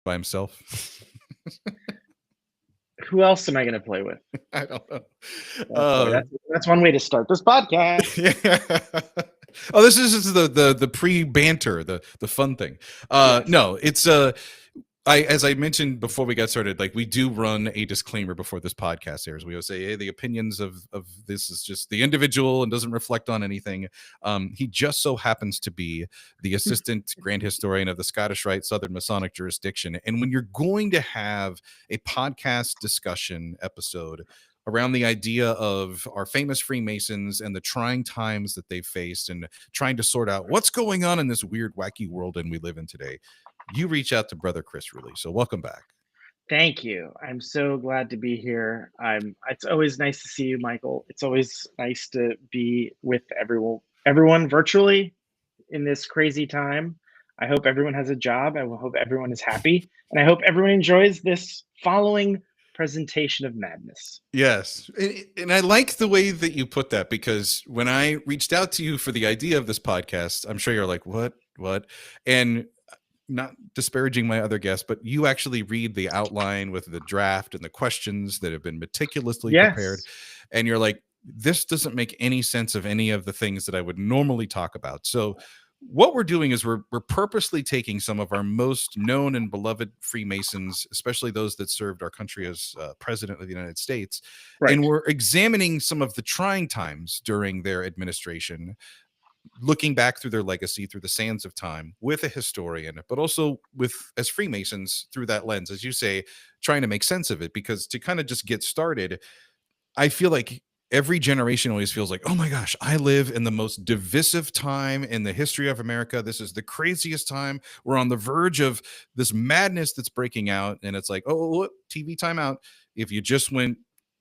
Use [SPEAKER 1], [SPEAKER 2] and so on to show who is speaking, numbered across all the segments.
[SPEAKER 1] by himself?
[SPEAKER 2] Who else am I going to play with?
[SPEAKER 1] I don't know.
[SPEAKER 2] That's one way to start this podcast.
[SPEAKER 1] Yeah. Oh, this is the pre-banter, the fun thing.
[SPEAKER 2] Yes.
[SPEAKER 1] No, it's as I mentioned before we got started, like, we do run a disclaimer before this podcast airs. We always say, hey, the opinions of this is just the individual and doesn't reflect on anything. He just so happens to be the assistant grand historian of the Scottish Rite Southern Masonic jurisdiction. And when you're going to have a podcast discussion episode around the idea of our famous Freemasons and the trying times that they've faced and trying to sort out what's going on in this weird, wacky world and we live in today, you reach out to Brother Chris Ruli. So welcome back.
[SPEAKER 2] Thank you. I'm so glad to be here. It's always nice to see you, Michael. It's always nice to be with everyone virtually in this crazy time. I hope everyone has a job. I hope everyone is happy. And I hope everyone enjoys this following presentation of madness.
[SPEAKER 1] Yes. And I like the way that you put that, because when I reached out to you for the idea of this podcast, I'm sure you're like, what? And not disparaging my other guests, but you actually read the outline with the draft and the questions that have been meticulously prepared. And you're like, this doesn't make any sense of any of the things that I would normally talk about. So what we're doing is we're purposely taking some of our most known and beloved Freemasons, especially those that served our country as president of the United States, and we're examining some of the trying times during their administration, looking back through their legacy, through the sands of time, with a historian, but also with, as Freemasons, through that lens, as you say, trying to make sense of it. Because to kind of just get started, I feel like every generation always feels like, oh my gosh, I live in the most divisive time in the history of America. This is the craziest time. We're on the verge of this madness that's breaking out. And it's like, oh, TV timeout. If you just went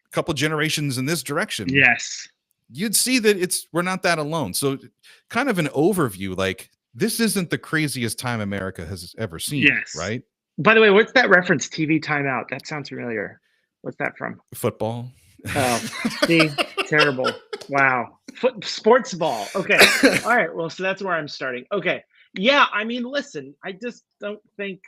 [SPEAKER 1] a couple generations in this direction,
[SPEAKER 2] yes,
[SPEAKER 1] you'd see that we're not that alone. So kind of an overview, like, this isn't the craziest time America has ever seen.
[SPEAKER 2] Yes.
[SPEAKER 1] Right.
[SPEAKER 2] By the way, what's that reference? TV timeout. That sounds familiar. What's that from?
[SPEAKER 1] Football.
[SPEAKER 2] Oh, see, terrible. Wow. Sports ball. Okay. All right. Well, so that's where I'm starting. Okay. Yeah. I mean, listen, I just don't think,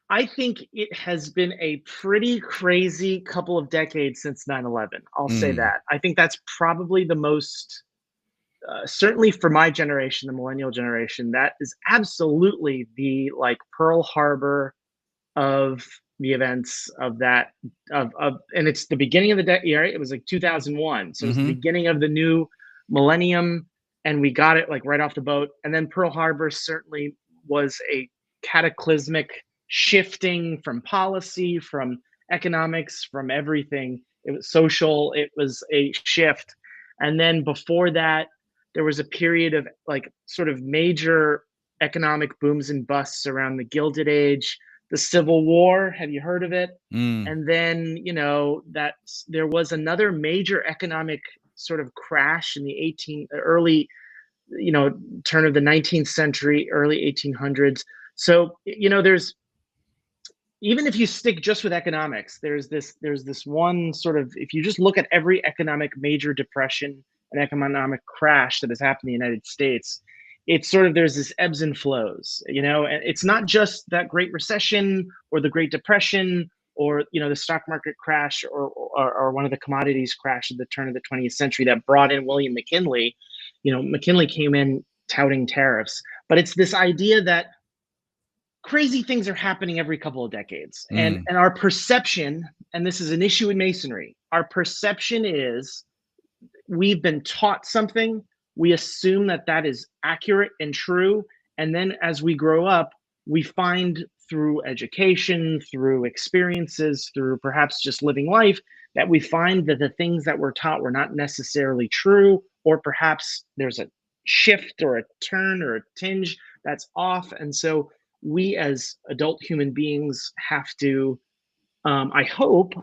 [SPEAKER 2] I think it has been a pretty crazy couple of decades since 9/11. I'll say that. I think that's probably the most, certainly for my generation, the millennial generation, that is absolutely the like Pearl Harbor of the events of that, and it's the beginning of the decade, right? It was like 2001. So it's the beginning of the new millennium, and we got it like right off the boat. And then Pearl Harbor certainly was a cataclysmic shifting from policy, from economics, from everything. It was social, it was a shift. And then before that, there was a period of like sort of major economic booms and busts around the Gilded Age, the Civil War. Have you heard of it? And then, that there was another major economic sort of crash in the early, turn of the 19th century, early 1800s. So, there's, even if you stick just with economics, there's this one sort of, if you just look at every economic major depression and economic crash that has happened in the United States, it's sort of, there's this ebbs and flows, and it's not just that Great Recession or the Great Depression or, the stock market crash or one of the commodities crash at the turn of the 20th century that brought in William McKinley. McKinley came in touting tariffs, but it's this idea that crazy things are happening every couple of decades. And our perception, and this is an issue in Masonry, our perception is we've been taught something, we assume that is accurate and true, and then as we grow up, we find through education, through experiences, through perhaps just living life, that we find that the things that we're taught were not necessarily true, or perhaps there's a shift or a turn or a tinge that's off. And so we as adult human beings have to, I hope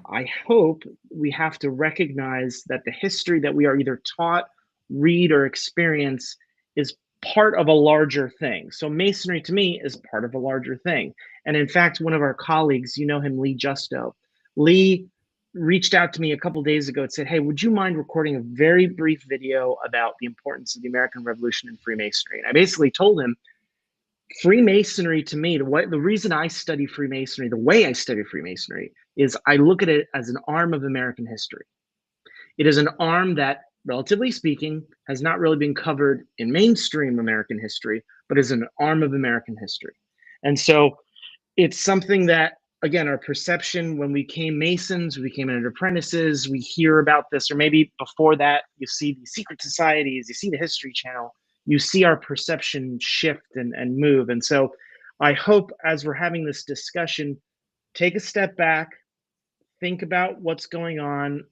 [SPEAKER 2] we have to recognize that the history that we are either taught, read, or experience is part of a larger thing. So Masonry to me is part of a larger thing. And in fact, one of our colleagues, you know him, Lee Justo. Lee reached out to me a couple of days ago and said, hey, would you mind recording a very brief video about the importance of the American Revolution and Freemasonry? And I basically told him, Freemasonry, to me, the reason I study Freemasonry, the way I study Freemasonry, is I look at it as an arm of American history. It is an arm that, relatively speaking, has not really been covered in mainstream American history, but is an arm of American history. And so it's something that, again, our perception when we became Masons, we became apprentices, we hear about this, or maybe before that, you see these secret societies, you see the History Channel, you see our perception shift and move. And so I hope as we're having this discussion, take a step back, think about what's going on.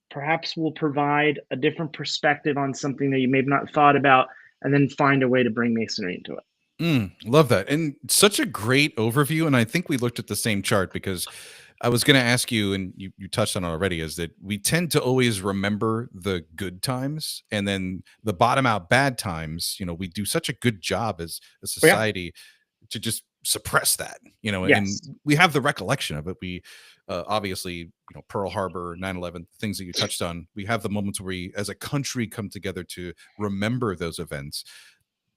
[SPEAKER 2] Perhaps we'll provide a different perspective on something that you may have not thought about, and then find a way to bring Masonry into it.
[SPEAKER 1] Love that. And such a great overview. And I think we looked at the same chart, because I was going to ask you, and you touched on it already, is that we tend to always remember the good times, and then the bottom out bad times. We do such a good job as a society to just suppress that, and
[SPEAKER 2] Yes.
[SPEAKER 1] we have the recollection of it. We obviously, Pearl Harbor, 9/11, things that you touched on, we have the moments where we as a country come together to remember those events.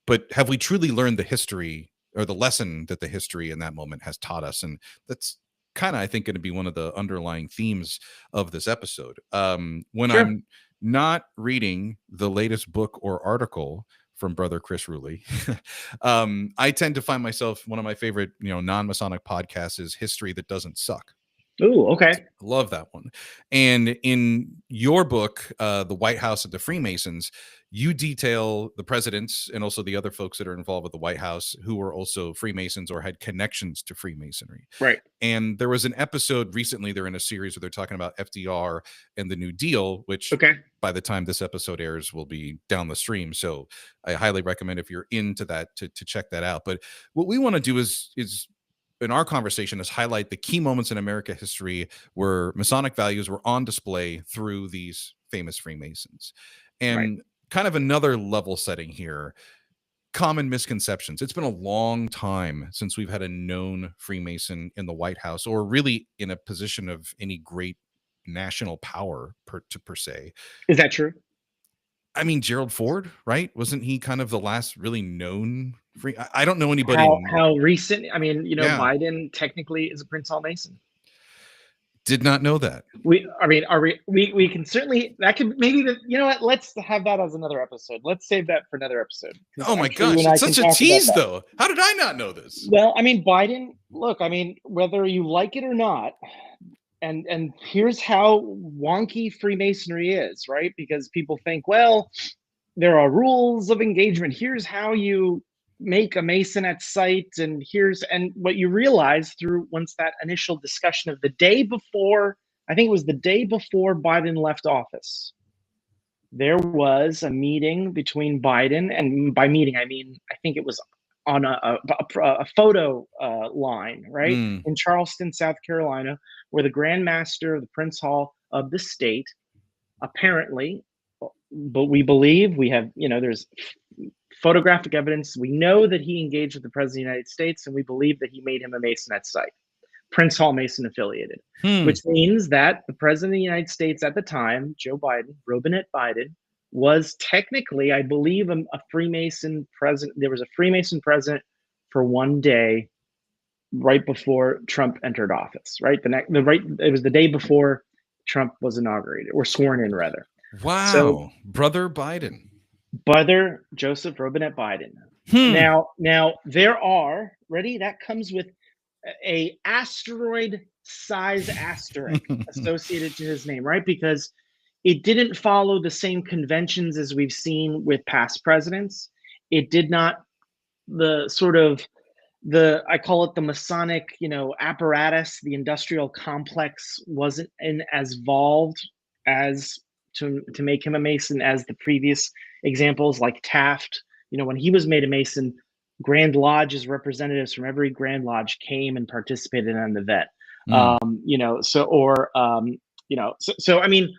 [SPEAKER 1] But have we truly learned the history, or the lesson that the history in that moment has taught us? And that's kind of, I think, going to be one of the underlying themes of this episode. When
[SPEAKER 2] Sure.
[SPEAKER 1] I'm not reading the latest book or article from brother Chris Ruli, I tend to find myself, one of my favorite, non-Masonic podcasts is History That Doesn't Suck.
[SPEAKER 2] Ooh, okay.
[SPEAKER 1] Love that one. And in your book, The White House of the Freemasons, you detail the presidents and also the other folks that are involved with the White House who were also Freemasons or had connections to Freemasonry.
[SPEAKER 2] Right.
[SPEAKER 1] And there was an episode recently, they're in a series where they're talking about FDR and the New Deal, which
[SPEAKER 2] Okay.
[SPEAKER 1] by the time this episode airs will be down the stream. So I highly recommend, if you're into that, to check that out. But what we want to do is in our conversation is highlight the key moments in America history where Masonic values were on display through these famous Freemasons. And kind of another level setting here, common misconceptions. It's been a long time since we've had a known Freemason in the White House, or really in a position of any great national power per se.
[SPEAKER 2] Is that true?
[SPEAKER 1] I mean, Gerald Ford, right? Wasn't he kind of the last really known free? I don't know anybody.
[SPEAKER 2] How recent? I mean,
[SPEAKER 1] Yeah.
[SPEAKER 2] Biden technically is a Prince Hall Mason.
[SPEAKER 1] Did not know that.
[SPEAKER 2] We can certainly, that could maybe, you know what? Let's have that as another episode. Let's save that for another episode.
[SPEAKER 1] Oh my gosh, it's such a tease, though. How did I not know this?
[SPEAKER 2] Well, I mean, Biden, look, I mean, whether you like it or not, and here's how wonky Freemasonry is, right? Because people think, well, there are rules of engagement. Here's how you make a Mason at sight, and what you realize through once that initial discussion of the day before, I think it was the day before Biden left office, there was a meeting between Biden, and by meeting I mean I think it was on a photo line, right, in Charleston, South Carolina, where the Grand Master of the Prince Hall of the state, apparently, but we believe we have, there's photographic evidence. We know that he engaged with the President of the United States, and we believe that he made him a Mason at sight, Prince Hall Mason affiliated, which means that the President of the United States at the time, Joe Biden, Robinette Biden, was technically, I believe, a Freemason president. There was a Freemason president for one day right before Trump entered office, right? It was the day before Trump was inaugurated, or sworn in, rather.
[SPEAKER 1] Wow. So, Brother Biden.
[SPEAKER 2] Brother Joseph Robinette Biden. Now there are, ready? That comes with a asteroid size asterisk associated to his name, right? Because it didn't follow the same conventions as we've seen with past presidents. It did not, I call it the Masonic, apparatus, the industrial complex wasn't as evolved as to make him a Mason as the previous examples, like Taft. When he was made a Mason, Grand Lodge's representatives from every Grand Lodge came and participated in the vet. So I mean,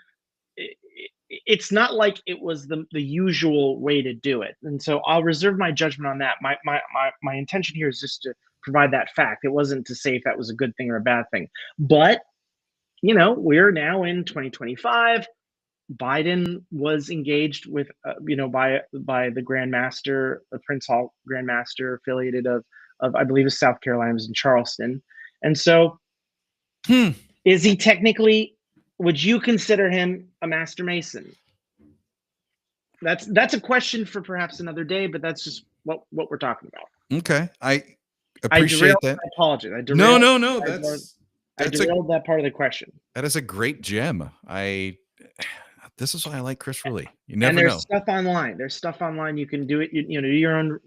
[SPEAKER 2] it's not like it was the usual way to do it. And so I'll reserve my judgment on that. My intention here is just to provide that fact. It wasn't to say if that was a good thing or a bad thing. But, we're now in 2025. Biden was engaged with, by the Grand Master, the Prince Hall Grand Master, affiliated of I believe is South Carolina, was in Charleston, and so is he technically? Would you consider him a Master Mason? That's a question for perhaps another day, but that's just what we're talking about.
[SPEAKER 1] Okay, I appreciate that.
[SPEAKER 2] I apologize. I
[SPEAKER 1] No,
[SPEAKER 2] derailed, I derailed that part of the question.
[SPEAKER 1] That is a great gem. This is why I like Chris Ruli. You never
[SPEAKER 2] and there's
[SPEAKER 1] know.
[SPEAKER 2] stuff online. There's stuff online. You can do it. Do your own.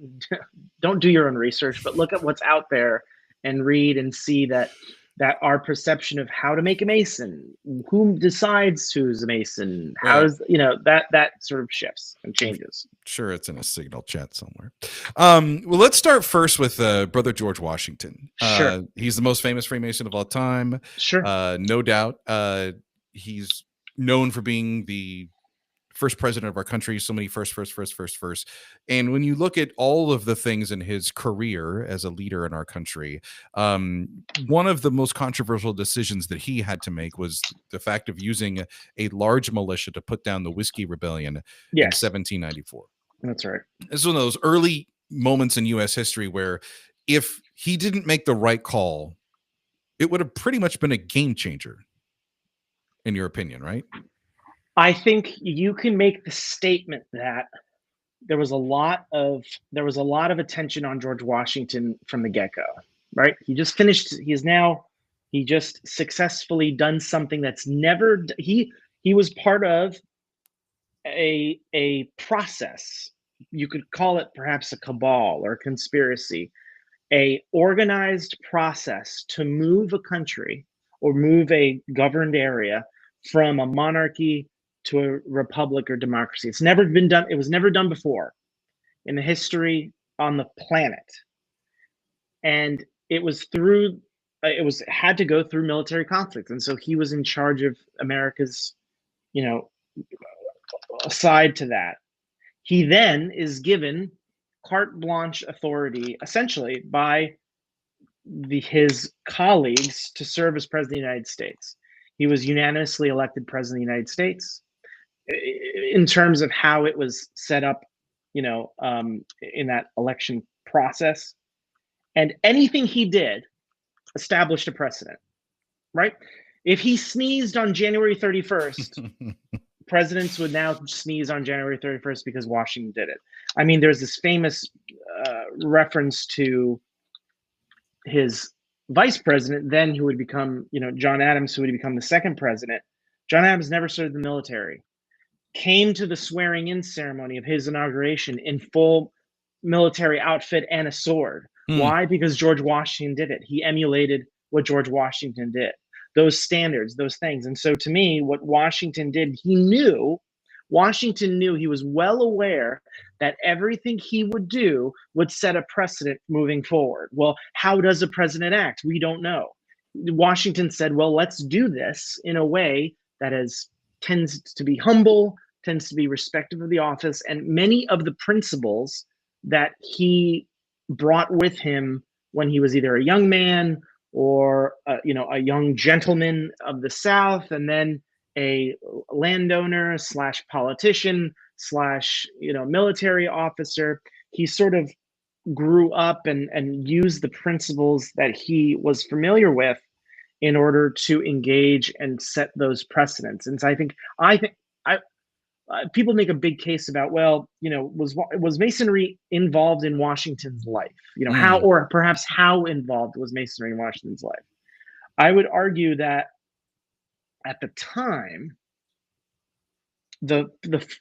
[SPEAKER 2] Don't do your own research, but look at what's out there and read and see that our perception of how to make a Mason, who decides who's a Mason, how's that sort of shifts and changes.
[SPEAKER 1] Sure, it's in a Signal chat somewhere. Well, let's start first with Brother George Washington.
[SPEAKER 2] Sure.
[SPEAKER 1] He's the most famous Freemason of all time.
[SPEAKER 2] Sure.
[SPEAKER 1] No doubt. He's known for being the first president of our country. So many first. And when you look at all of the things in his career as a leader in our country, one of the most controversial decisions that he had to make was the fact of using a large militia to put down the Whiskey Rebellion in 1794.
[SPEAKER 2] That's right.
[SPEAKER 1] This is one of those early moments in U.S. history where if he didn't make the right call, it would have pretty much been a game changer, in your opinion, right?
[SPEAKER 2] I think you can make the statement that there was a lot of attention on George Washington from the get-go, right? He just successfully done something that's never, he was part of a process. You could call it perhaps a cabal or a conspiracy, a organized process to move a country or move a governed area from a monarchy to a republic or democracy. It's never been done. It was never done before in the history on the planet. And it was had to go through military conflict. And so he was in charge of America's, aside to that. He then is given carte blanche authority, essentially, by his colleagues to serve as president of the United States. He was unanimously elected president of the United States. In terms of how it was set up, in that election process, and anything he did established a precedent, right? If he sneezed on January 31st, presidents would now sneeze on January 31st because Washington did it. I mean, there's this famous reference to his vice president, then who would become, John Adams, who would become the second president. John Adams never served in the military. Came to the swearing-in ceremony of his inauguration in full military outfit and a sword. Why? Because George Washington did it. He emulated what George Washington did. Those standards, those things. And so to me, what Washington did, Washington knew, he was well aware that everything he would do would set a precedent moving forward. Well, how does a president act? We don't know. Washington said, well, let's do this in a way that tends to be humble, tends to be respectful of the office, and many of the principles that he brought with him when he was either a young man or a young gentleman of the South, and then a landowner / politician / military officer. He sort of grew up and used the principles that he was familiar with in order to engage and set those precedents. And so I think people make a big case about, well, was Masonry involved in Washington's life? How, or perhaps how involved was Masonry in Washington's life? I would argue that at the time, the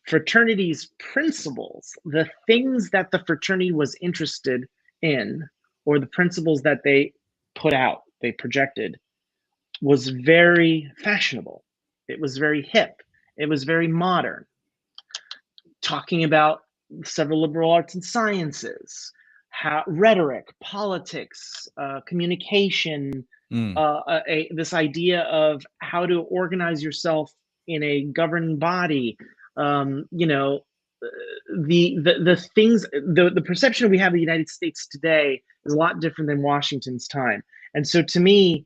[SPEAKER 2] fraternity's principles, the things that the fraternity was interested in, or the principles that they put out, they projected, was very fashionable. It was very hip. It was very modern. Talking about several liberal arts and sciences, rhetoric, politics, communication, this idea of how to organize yourself in a governing body, the things, the perception we have of the United States today is a lot different than Washington's time. And so to me,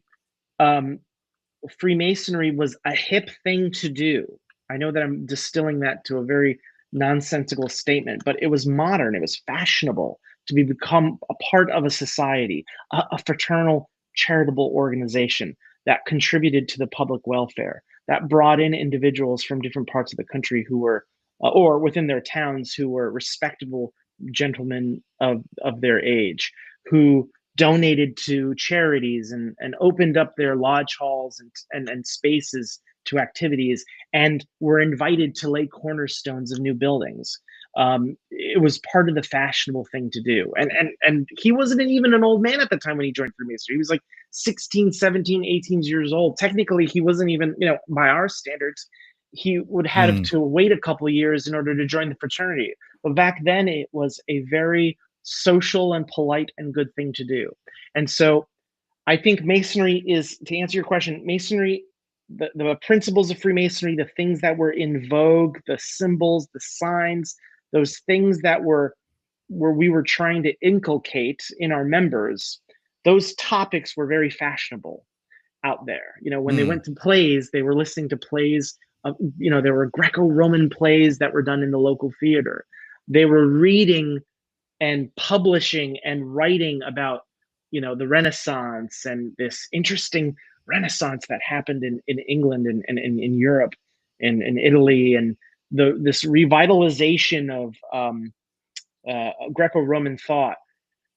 [SPEAKER 2] Freemasonry was a hip thing to do. I know that I'm distilling that to a very nonsensical statement, but it was modern. It was fashionable to become a part of a society, a fraternal charitable organization that contributed to the public welfare, that brought in individuals from different parts of the country who were, or within their towns, who were respectable gentlemen of their age, who donated to charities and opened up their lodge halls and spaces to activities, and were invited to lay cornerstones of new buildings. It was part of the fashionable thing to do. And he wasn't even an old man at the time when he joined Freemasonry. He was like 16, 17, 18 years old. Technically, he wasn't even, by our standards, he would have to wait a couple of years in order to join the fraternity. But back then, it was a very social and polite and good thing to do. And so I think Masonry is, to answer your question, Masonry, the principles of Freemasonry, the things that were in vogue, the symbols, the signs, those things that were where we were trying to inculcate in our members, those topics were very fashionable out there. When they went to plays, they were listening to plays. There were Greco-Roman plays that were done in the local theater. They were reading and publishing and writing about, the Renaissance and this interesting Renaissance that happened in England and in Europe and in Italy, and this revitalization of Greco-Roman thought.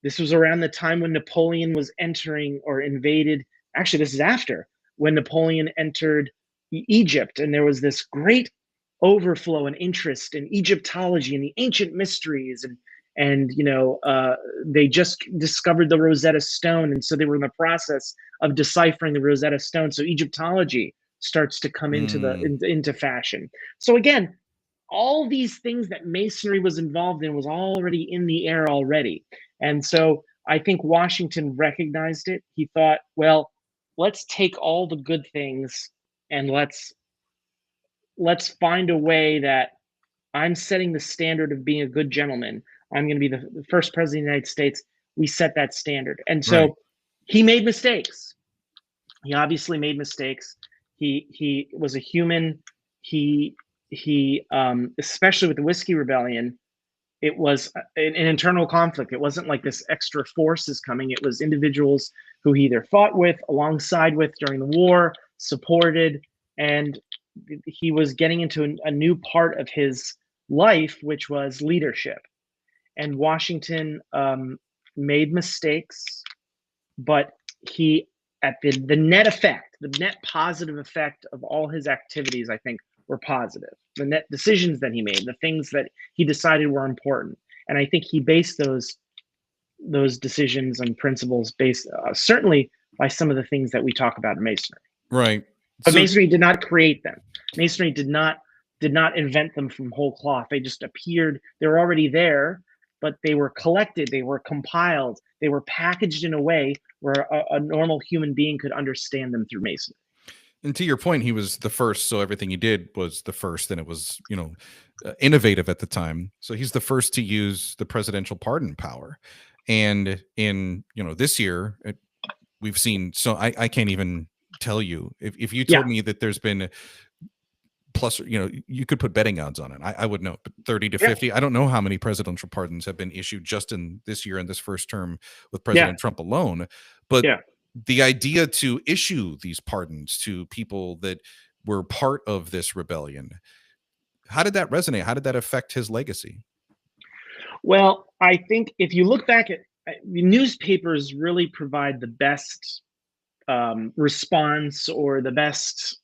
[SPEAKER 2] This was around the time when Napoleon was entering or invaded. Actually, this is after, when Napoleon entered Egypt, and there was this great overflow and interest in Egyptology and the ancient mysteries, and they just discovered the Rosetta Stone, and so they were in the process of deciphering the Rosetta Stone. So Egyptology starts to come into fashion. So again, all these things that Masonry was involved in was already in the air already. And so I think Washington recognized it. He thought, well, let's take all the good things and let's find a way that I'm setting the standard of being a good gentleman. I'm going to be the first president of the United States. We set that standard. And so he made mistakes. He obviously made mistakes. He was a human. He especially with the Whiskey Rebellion, it was an internal conflict. It wasn't like this extra force is coming. It was individuals who he either fought with, alongside with during the war, supported, and he was getting into a new part of his life, which was leadership. And Washington made mistakes, but he, at the net effect, the net positive effect of all his activities, I think, were positive. The net decisions that he made, the things that he decided were important. And I think he based those decisions and principles based certainly by some of the things that we talk about in Masonry.
[SPEAKER 1] Right.
[SPEAKER 2] But Masonry did not create them. Masonry did not invent them from whole cloth. They just appeared. They were already there, but they were collected, they were compiled, they were packaged in a way where a normal human being could understand them through Masonry.
[SPEAKER 1] And to your point, he was the first, so everything he did was the first, and it was, innovative at the time. So he's the first to use the presidential pardon power. And in, this year, we've seen, so I can't even tell you, if you told me that there's been plus, you could put betting odds on it. I would know, but 30 to 50. I don't know how many presidential pardons have been issued just in this year and this first term with President Trump alone. But the idea to issue these pardons to people that were part of this rebellion, how did that resonate? How did that affect his legacy?
[SPEAKER 2] Well, I think if you look back at newspapers, really provide the best response or the best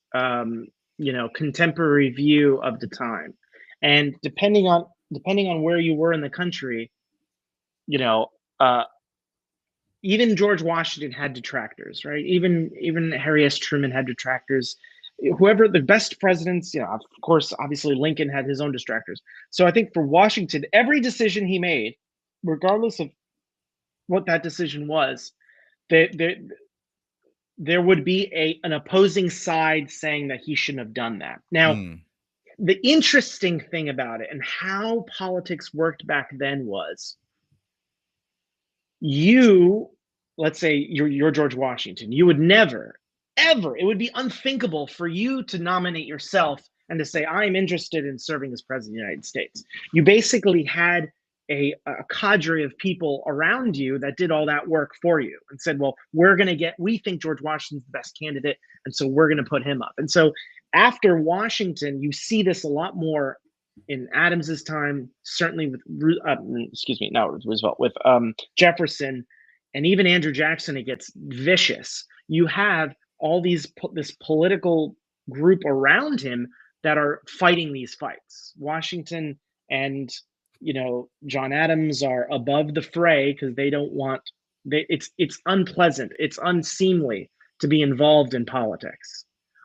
[SPEAKER 2] contemporary view of the time. And depending on where you were in the country, even George Washington had detractors, right? Even Harry S. Truman had detractors. Whoever the best presidents, of course, obviously Lincoln had his own detractors. So I think for Washington, every decision he made, regardless of what that decision was, there would be an opposing side saying that he shouldn't have done that. Now, the interesting thing about it and how politics worked back then was, let's say you're George Washington, you would never, ever, it would be unthinkable for you to nominate yourself and to say, I'm interested in serving as president of the United States. You basically had a cadre of people around you that did all that work for you and said, well, we think George Washington's the best candidate, and so we're going to put him up. And so after Washington, you see this a lot more in Adams's time, certainly with, Roosevelt, with Jefferson, and even Andrew Jackson. It gets vicious. You have all this political group around him that are fighting these fights. Washington and John Adams are above the fray because they don't want. It's unpleasant. It's unseemly to be involved in politics,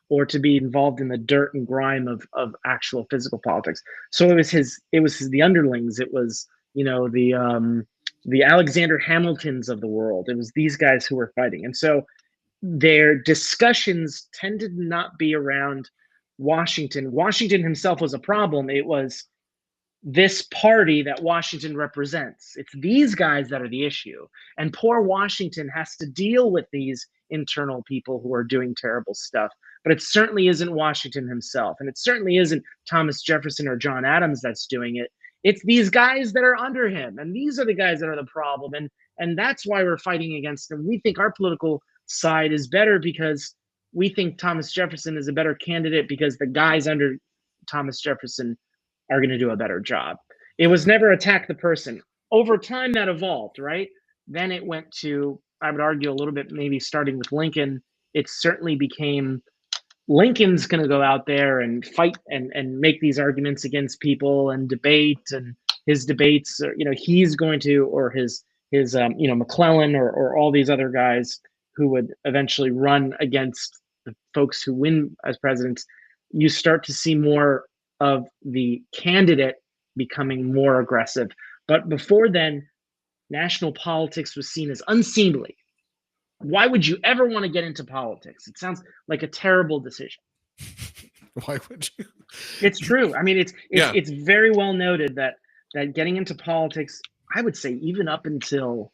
[SPEAKER 2] or to be involved in the dirt and grime of actual physical politics. So it was the underlings. It was the Alexander Hamiltons of the world. It was these guys who were fighting, and so their discussions tended to not be around Washington. Washington himself was a problem. It was this party that Washington represents. It's these guys that are the issue. And poor Washington has to deal with these internal people who are doing terrible stuff. But it certainly isn't Washington himself. And it certainly isn't Thomas Jefferson or John Adams that's doing it. It's these guys that are under him. And these are the guys that are the problem. And that's why we're fighting against them. We think our political side is better because we think Thomas Jefferson is a better candidate because the guys under Thomas Jefferson are going to do a better job. It was never attack the person. Over time that evolved, right? Then it went to, I would argue, a little bit maybe starting with Lincoln. It certainly became Lincoln's going to go out there and fight and make these arguments against people and debate, and his debates, he's going to, or his McClellan or all these other guys who would eventually run against the folks who win as presidents. You start to see more of the candidate becoming more aggressive. But before then, national politics was seen as unseemly. Why would you ever want to get into politics? It sounds like a terrible decision.
[SPEAKER 1] Why would you?
[SPEAKER 2] It's true. I mean, it's very well noted that getting into politics, I would say even up until,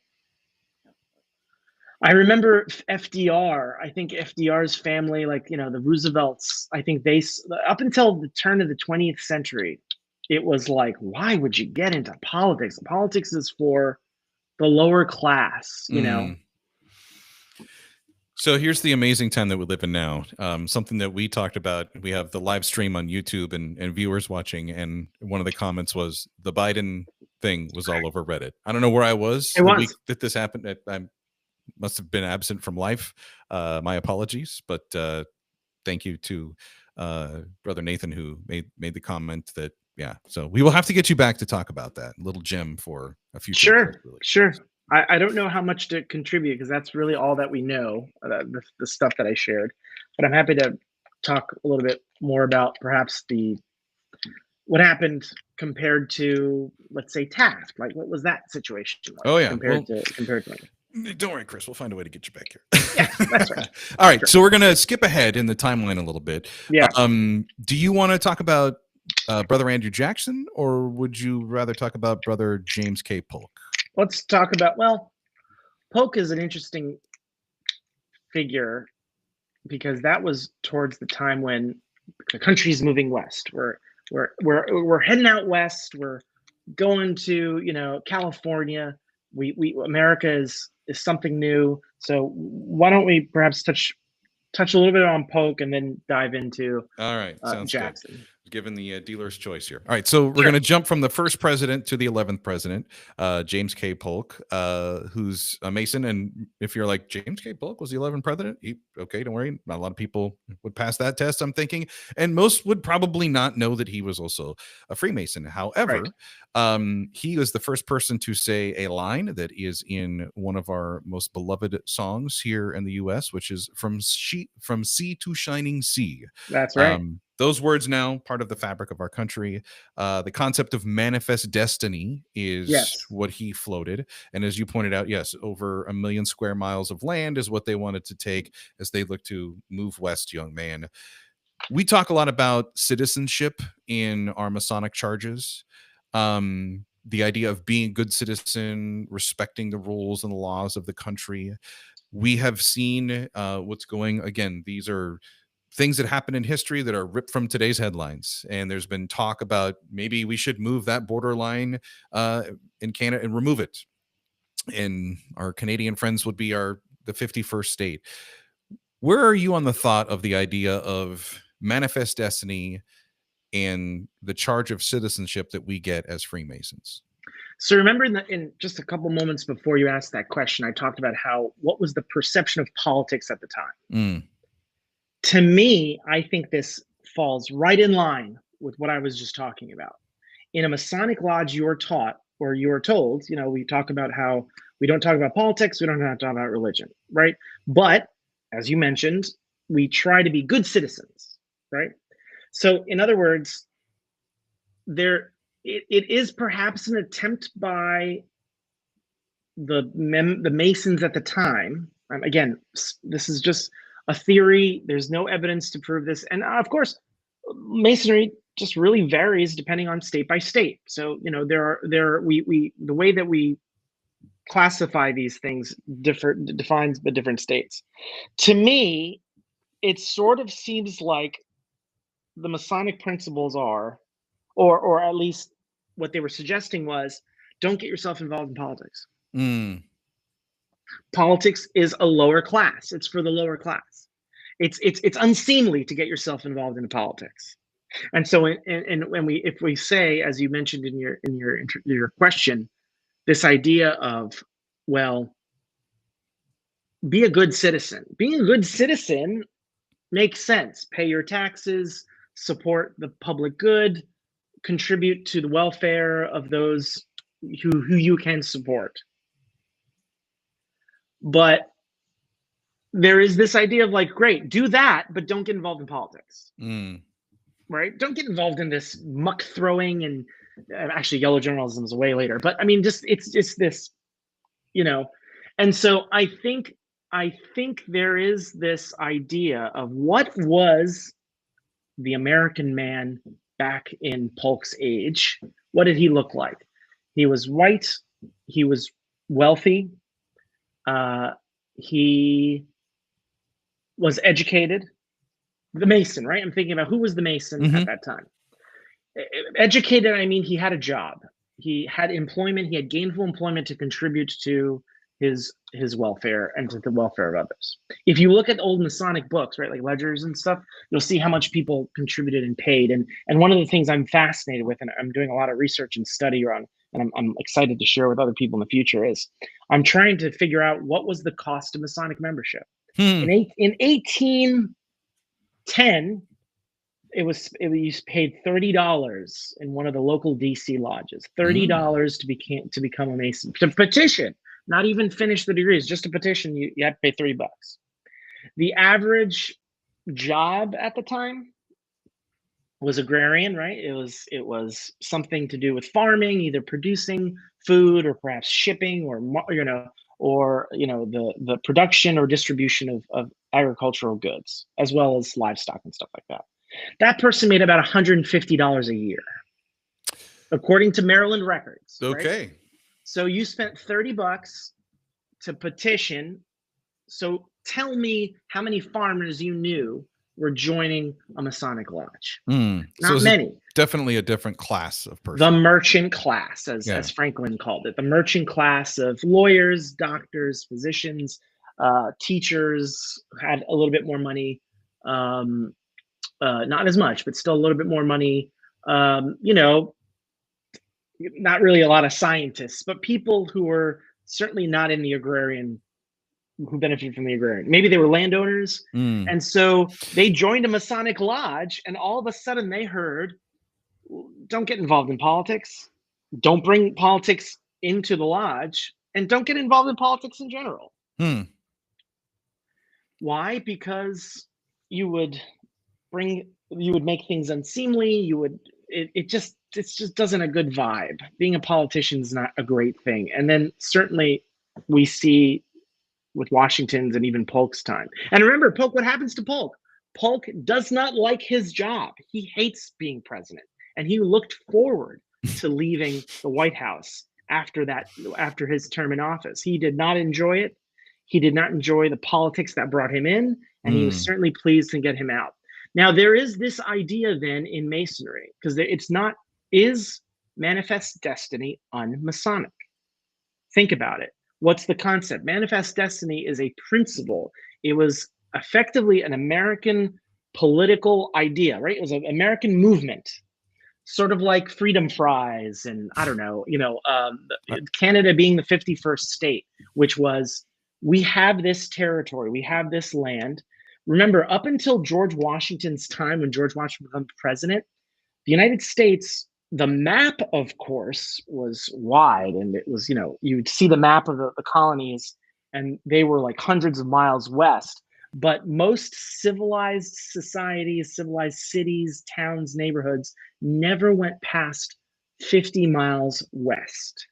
[SPEAKER 2] I remember FDR. I think FDR's family, the Roosevelts, I think they, up until the turn of the 20th century, it was like, why would you get into politics? Politics is for the lower class,
[SPEAKER 1] So here's the amazing time that we live in now. Something that we talked about. We have the live stream on YouTube and viewers watching. And one of the comments was the Biden thing was all over Reddit. I don't know where I was the week that this happened. I must have been absent from life. My apologies. But thank you to Brother Nathan, who made the comment that, so we will have to get you back to talk about that. Little gem for a future.
[SPEAKER 2] Sure. I don't know how much to contribute because that's really all that we know, the stuff that I shared. But I'm happy to talk a little bit more about perhaps what happened compared to, let's say, Taft. Like, what was that situation like? Compared to
[SPEAKER 1] don't worry, Chris. We'll find a way to get you back here.
[SPEAKER 2] Yeah, that's right.
[SPEAKER 1] All right, so we're gonna skip ahead in the timeline a little bit.
[SPEAKER 2] Yeah.
[SPEAKER 1] Do you want to talk about Brother Andrew Jackson, or would you rather talk about Brother James K. Polk?
[SPEAKER 2] Let's talk about, Polk is an interesting figure because that was towards the time when the country's moving west. We're heading out west. We're going to, California. America is something new. So why don't we perhaps touch a little bit on Polk and then dive into
[SPEAKER 1] all right, sounds
[SPEAKER 2] Jackson.
[SPEAKER 1] Good. Given the dealer's choice here. All right, so we're going to jump from the first president to the 11th president, James K. Polk, who's a Mason. And if you're like, James K. Polk was the 11th president, okay, don't worry. Not a lot of people would pass that test, I'm thinking. And most would probably not know that he was also a Freemason. However, he was the first person to say a line that is in one of our most beloved songs here in the U.S., which is from sea to shining sea.
[SPEAKER 2] That's right.
[SPEAKER 1] Those words now part of the fabric of our country. The concept of manifest destiny is what he floated. And as you pointed out, yes, over 1 million square miles of land is what they wanted to take as they look to move west, young man. We talk a lot about citizenship in our Masonic charges. The idea of being a good citizen, respecting the rules and the laws of the country. We have seen what's going, again, these are things that happen in history that are ripped from today's headlines. And there's been talk about maybe we should move that borderline in Canada and remove it. And our Canadian friends would be the 51st state. Where are you on the thought of the idea of manifest destiny and the charge of citizenship that we get as Freemasons?
[SPEAKER 2] So remember in just a couple moments before you asked that question, I talked about what was the perception of politics at the time. To me, I think this falls right in line with what I was just talking about. In a Masonic lodge, you're taught, or you're told, we talk about how we don't talk about politics, we don't have to talk about religion, right? But as you mentioned, we try to be good citizens, right? So in other words, it is perhaps an attempt by the Masons at the time. Again, this is just a theory. There's no evidence to prove this. And of course, Masonry just really varies depending on state by state. So, the way that we classify these things defines the different states. To me, it sort of seems like the Masonic principles are, or at least what they were suggesting was, don't get yourself involved in politics. Politics is a lower class. It's for the lower class. It's unseemly to get yourself involved in politics. And so, if we say, as you mentioned in your question, this idea of, well, be a good citizen. Being a good citizen makes sense. Pay your taxes, support the public good, contribute to the welfare of those who you can support. But there is this idea of like, great, do that, but don't get involved in politics. Right? Don't get involved in this muck throwing, and actually yellow journalism is way later. But I mean, it's just this, and so I think there is this idea of what was the American man back in Polk's age. What did he look like? He was white. He was wealthy. He was educated. The Mason, right? I'm thinking about who was the Mason at that time. Educated, I mean, he had a job. He had employment. He had gainful employment to contribute to his welfare and to the welfare of others. If you look at old Masonic books, right, like ledgers and stuff, you'll see how much people contributed and paid. And one of the things I'm fascinated with, and I'm doing a lot of research and study on, and I'm excited to share with other people in the future, is I'm trying to figure out what was the cost of Masonic membership. In 1810, you paid $30 in one of the local DC lodges. $30 to become a Mason, to petition. Not even finish the degrees, just a petition. You have to pay $30. The average job at the time was agrarian, right? It was something to do with farming, either producing food or perhaps shipping, or the production or distribution of agricultural goods, as well as livestock and stuff like that. That person made about $150 a year, according to Maryland records.
[SPEAKER 1] Okay.
[SPEAKER 2] Right? So you spent $30 to petition. So tell me how many farmers you knew were joining a Masonic lodge. Not many.
[SPEAKER 1] Definitely a different class of person.
[SPEAKER 2] The merchant class, as Franklin called it. The merchant class of lawyers, doctors, physicians, teachers had a little bit more money. Not as much, but still a little bit more money. Not really a lot of scientists, but people who were certainly not in the agrarian, who benefited from the agrarian. Maybe they were landowners. And so they joined a Masonic lodge, and all of a sudden they heard, don't get involved in politics. Don't bring politics into the lodge, and don't get involved in politics in general. Why? Because you would make things unseemly. It just doesn't a good vibe. Being a politician is not a great thing. And then certainly we see with Washington's and even Polk's time. And remember, Polk, what happens to Polk? Polk does not like his job. He hates being president. And he looked forward to leaving the White House after his term in office. He did not enjoy it. He did not enjoy the politics that brought him in, and he was certainly pleased to get him out. Now, there is this idea then in Masonry, because it's not, is manifest destiny un-Masonic? Think about it. What's the concept? Manifest destiny is a principle. It was effectively an American political idea, right? It was an American movement, sort of like freedom fries and I don't know, Canada being the 51st state, which was, we have this territory, we have this land. Remember, up until George Washington's time, when George Washington became president, the United States, the map, of course, was wide, and it was, you'd see the map of the colonies, and they were like hundreds of miles west. But most civilized societies, civilized cities, towns, neighborhoods never went past 50 miles west.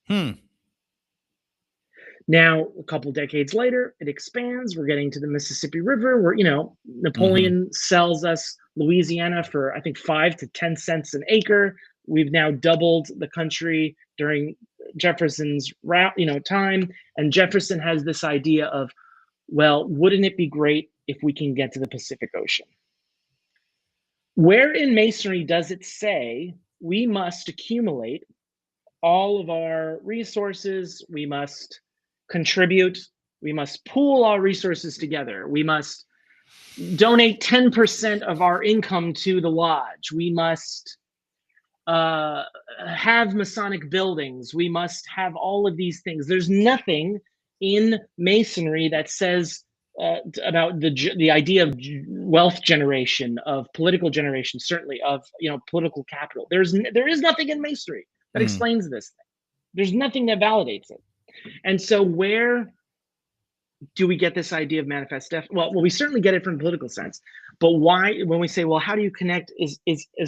[SPEAKER 2] Now, a couple decades later, it expands. We're getting to the Mississippi River, where, Napoleon sells us Louisiana for, I think, 5 to 10 cents an acre. We've now doubled the country during Jefferson's time. And Jefferson has this idea of, well, wouldn't it be great if we can get to the Pacific Ocean? Where in Masonry does it say we must accumulate all of our resources, we must contribute, we must pool our resources together, we must donate 10% of our income to the lodge, we must have Masonic buildings, we must have all of these things? There's nothing in Masonry that says about the idea of wealth generation, of political generation, certainly of political capital. There is nothing in Masonry that explains this thing. There's nothing that validates it. And so where do we get this idea of manifest destiny? Well, we certainly get it from political sense. But why, when we say, well, how do you connect, is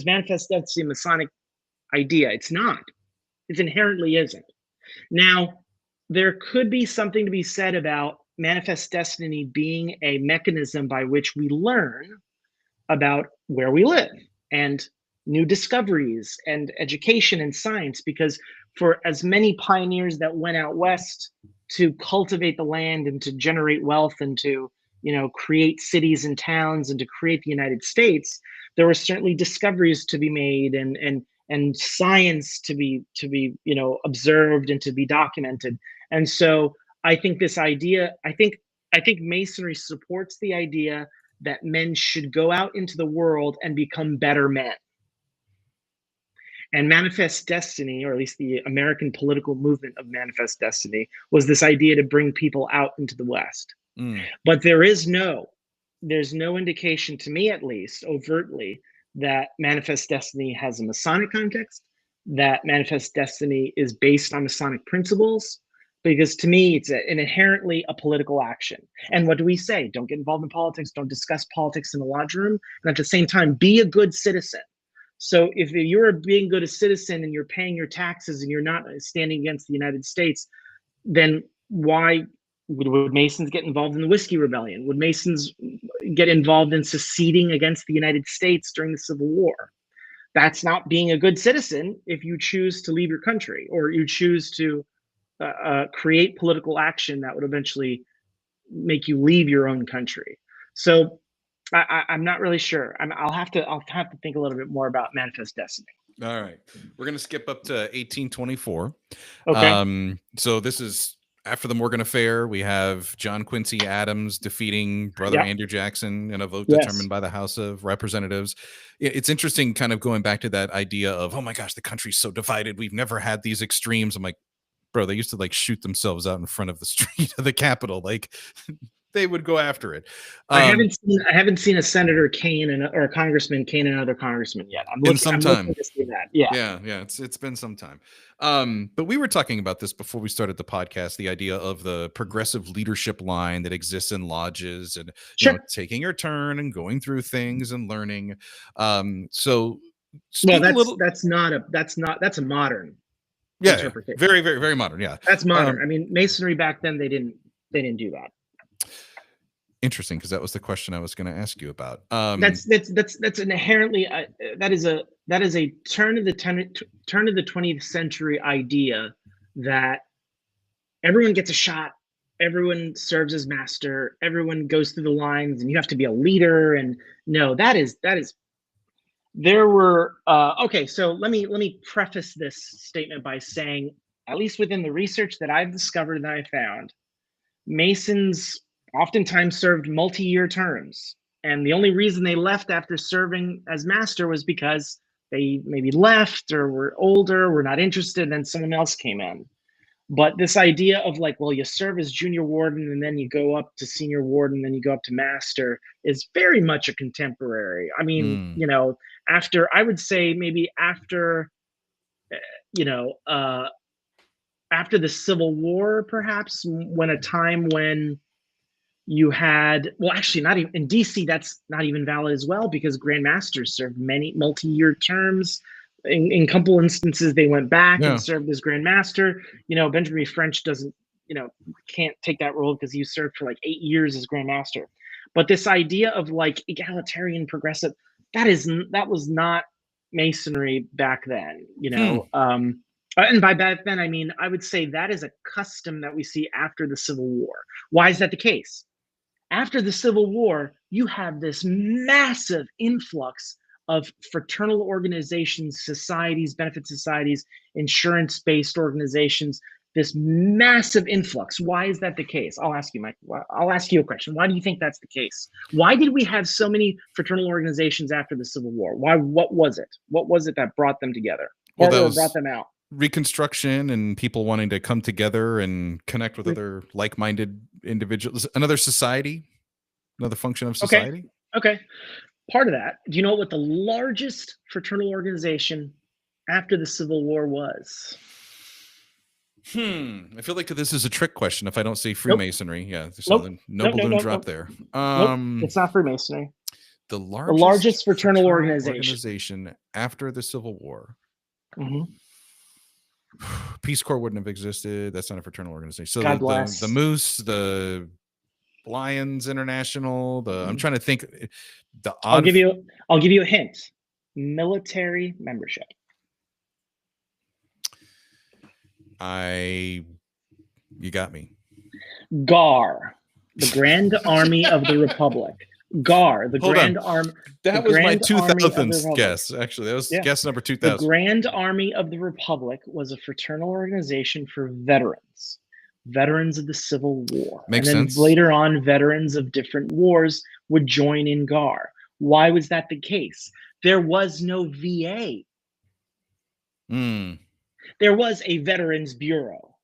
[SPEAKER 2] manifest destiny a Masonic idea? It's not. It inherently isn't. Now, there could be something to be said about manifest destiny being a mechanism by which we learn about where we live and new discoveries and education and science, because for as many pioneers that went out west to cultivate the land and to generate wealth and to create cities and towns and to create the United States, there were certainly discoveries to be made and science to be observed and to be documented. And so I think this idea, I think Masonry supports the idea that men should go out into the world and become better men. And manifest destiny, or at least the American political movement of manifest destiny, was this idea to bring people out into the West. But there's no indication, to me at least, overtly, that manifest destiny has a Masonic context, that manifest destiny is based on Masonic principles, because to me, it's an inherently a political action. And what do we say? Don't get involved in politics, don't discuss politics in the lodge room, and at the same time, be a good citizen. So if you're being good a citizen and you're paying your taxes and you're not standing against the United States, then why would Masons get involved in the Whiskey Rebellion? Would Masons get involved in seceding against the United States during the Civil War? That's not being a good citizen if you choose to leave your country, or you choose to create political action that would eventually make you leave your own country. So I'm not really sure. I'll have to think a little bit more about manifest destiny.
[SPEAKER 1] All right, we're gonna skip up to 1824.
[SPEAKER 2] Okay.
[SPEAKER 1] So this is after the Morgan Affair. We have John Quincy Adams defeating Brother Andrew Jackson in a vote determined by the House of Representatives. It's interesting, kind of going back to that idea of, oh my gosh, the country's so divided. We've never had these extremes. I'm like, bro, they used to like shoot themselves out in front of the street of the Capitol. Like they would go after it.
[SPEAKER 2] I haven't seen a Senator cane or a Congressman cane another congressman yet. I'm looking to see that.
[SPEAKER 1] Yeah. It's been some time. But we were talking about this before we started the podcast, the idea of the progressive leadership line that exists in lodges and taking your turn and going through things and learning. So
[SPEAKER 2] that's a modern interpretation.
[SPEAKER 1] Very, very, very modern. Yeah.
[SPEAKER 2] That's modern. I mean, Masonry back then, they didn't do that.
[SPEAKER 1] Interesting, because that was the question I was going to ask you about.
[SPEAKER 2] That's inherently that is a turn of the 20th century idea that everyone gets a shot everyone serves as master, everyone goes through the lines, and you have to be a leader. And no, that is there were okay, so let me preface this statement by saying, at least within the research that I've discovered and that I found, Masons oftentimes served multi-year terms, and the only reason they left after serving as master was because they maybe left or were older, were not interested, and then someone else came in. But this idea of like, well, you serve as junior warden and then you go up to senior warden, and then you go up to master, is very much a contemporary. I mean,
[SPEAKER 1] Mm.
[SPEAKER 2] you know, after, I would say maybe after, you know, after the Civil War, perhaps, when a time when you had, well, actually, not even in DC, that's not even valid as well, because Grand Masters served many multi-year terms. In a couple instances, they went back and
[SPEAKER 1] Yeah.
[SPEAKER 2] served as Grand Master. You know, Benjamin French doesn't, you know, can't take that role because he served for like 8 years as Grand Master. But this idea of like egalitarian progressive, that was not Masonry back then, you know. And by back then, I mean, I would say that is a custom that we see after the Civil War. Why is that the case? After the Civil War, you have this massive influx of fraternal organizations, societies, benefit societies, insurance-based organizations, this massive influx. Why is that the case? I'll ask you, Mike. I'll ask you a question. Why do you think that's the case? Why did we have so many fraternal organizations after the Civil War? Why? What was it? What was it that brought them together,
[SPEAKER 1] Well, that
[SPEAKER 2] or
[SPEAKER 1] was
[SPEAKER 2] brought them out?
[SPEAKER 1] Reconstruction and people wanting to come together and connect with other like-minded individuals, another society, another function of society.
[SPEAKER 2] Okay. Part of that. Do you know what the largest fraternal organization after the Civil War was?
[SPEAKER 1] I feel like this is a trick question. If I don't say Freemasonry, yeah, there's
[SPEAKER 2] Nope.
[SPEAKER 1] something, no balloon drop there.
[SPEAKER 2] Nope. It's not Freemasonry.
[SPEAKER 1] The
[SPEAKER 2] largest fraternal organization.
[SPEAKER 1] organization after the Civil War.
[SPEAKER 2] Mhm.
[SPEAKER 1] Peace Corps wouldn't have existed. That's not a fraternal organization. So
[SPEAKER 2] God bless.
[SPEAKER 1] the Moose, the Lions International, I'm trying to think. The
[SPEAKER 2] I'll give you a hint. Military membership.
[SPEAKER 1] You got me.
[SPEAKER 2] GAR, the Grand Army of the Republic. GAR, the Grand Army.
[SPEAKER 1] That was my 2000s guess. Actually, that was guess number 2000.
[SPEAKER 2] The Grand Army of the Republic was a fraternal organization for veterans of the Civil War.
[SPEAKER 1] Makes
[SPEAKER 2] and then
[SPEAKER 1] sense.
[SPEAKER 2] Later on, veterans of different wars would join in GAR. Why was that the case? There was no VA. There was a Veterans Bureau,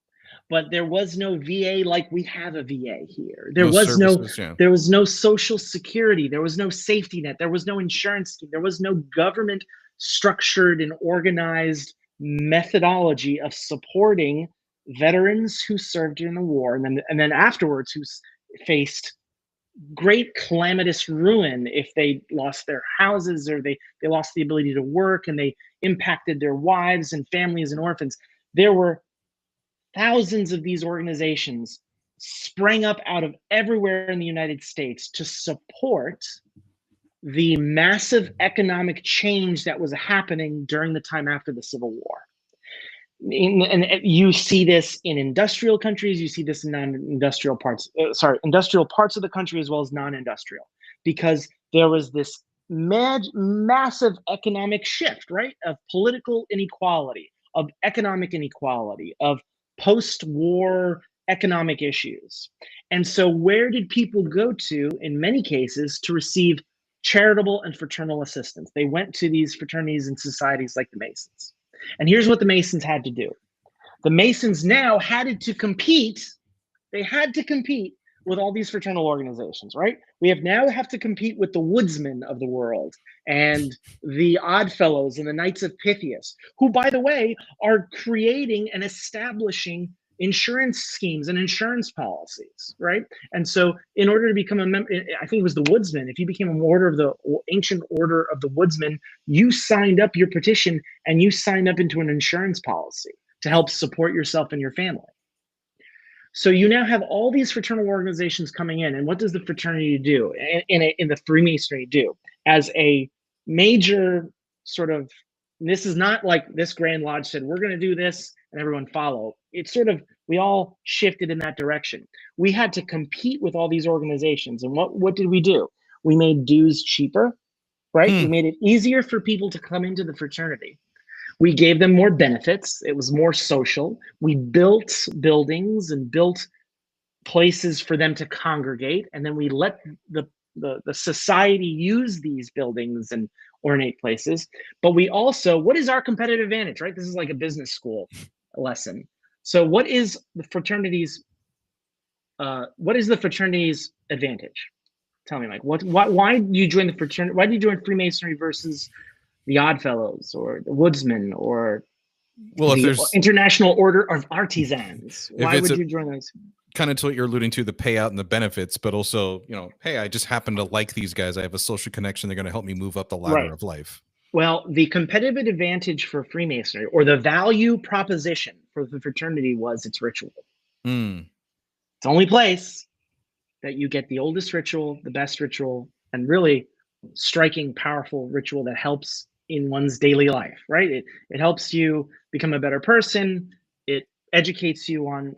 [SPEAKER 2] but there was no VA like we have a VA here. There was no Social Security. There was no safety net. There was no insurance scheme. There was no government structured and organized methodology of supporting veterans who served in the war and then afterwards who faced great calamitous ruin if they lost their houses or they lost the ability to work and they impacted their wives and families and orphans. There were thousands of these organizations sprang up out of everywhere in the United States to support the massive economic change that was happening during the time after the Civil War. And you see this in industrial countries, you see this in non-industrial parts, industrial parts of the country as well as non-industrial, because there was this massive economic shift, right, of political inequality, of economic inequality, of post-war economic issues. And so where did people go to, in many cases, to receive charitable and fraternal assistance? They went to these fraternities and societies like the Masons. And here's what the Masons had to do. The Masons now had to compete. They had to compete with all these fraternal organizations, right? We have to compete with the Woodsmen of the world and the Oddfellows and the Knights of Pythias, who, by the way, are creating and establishing insurance schemes and insurance policies, right? And so in order to become a member, I think it was the Woodsmen, if you became a member of the ancient order of the Woodsmen, you signed up your petition and you signed up into an insurance policy to help support yourself and your family. So you now have all these fraternal organizations coming in, and what does the fraternity do in the Freemasonry do as a major sort of, this is not like this Grand Lodge said, we're going to do this and everyone follow. we all shifted in that direction. We had to compete with all these organizations. And what did we do? We made dues cheaper, right? We made it easier for people to come into the fraternity. We gave them more benefits. It was more social. We built buildings and built places for them to congregate. And then we let the society use these buildings and ornate places. But we also, what is our competitive advantage, right? This is like a business school lesson. So what is the fraternity's advantage? Tell me, Mike, why did you join the fraternity? Why did you join Freemasonry versus the Oddfellows or the Woodsmen or the International Order of Artisans? Why would you join those?
[SPEAKER 1] Kind of to what you're alluding to, the payout and the benefits, but also, hey, I just happen to like these guys. I have a social connection. They're going to help me move up the ladder of life.
[SPEAKER 2] Well, the competitive advantage for Freemasonry, or the value proposition for the fraternity, was its ritual. It's the only place that you get the oldest ritual, the best ritual, and really striking, powerful ritual that helps in one's daily life, right? It helps you become a better person. It educates you on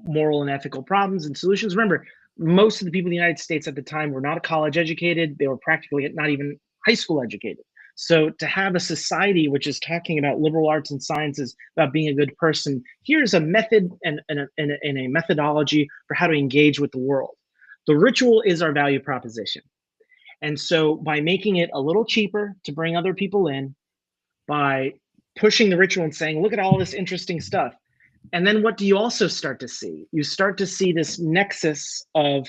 [SPEAKER 2] moral and ethical problems and solutions. Remember, most of the people in the United States at the time were not college educated. They were practically not even high school educated. So to have a society which is talking about liberal arts and sciences, about being a good person, here's a method and a methodology for how to engage with the world. The ritual is our value proposition. And so by making it a little cheaper to bring other people in, by pushing the ritual and saying, look at all this interesting stuff. And then what do you also start to see? You start to see this nexus of,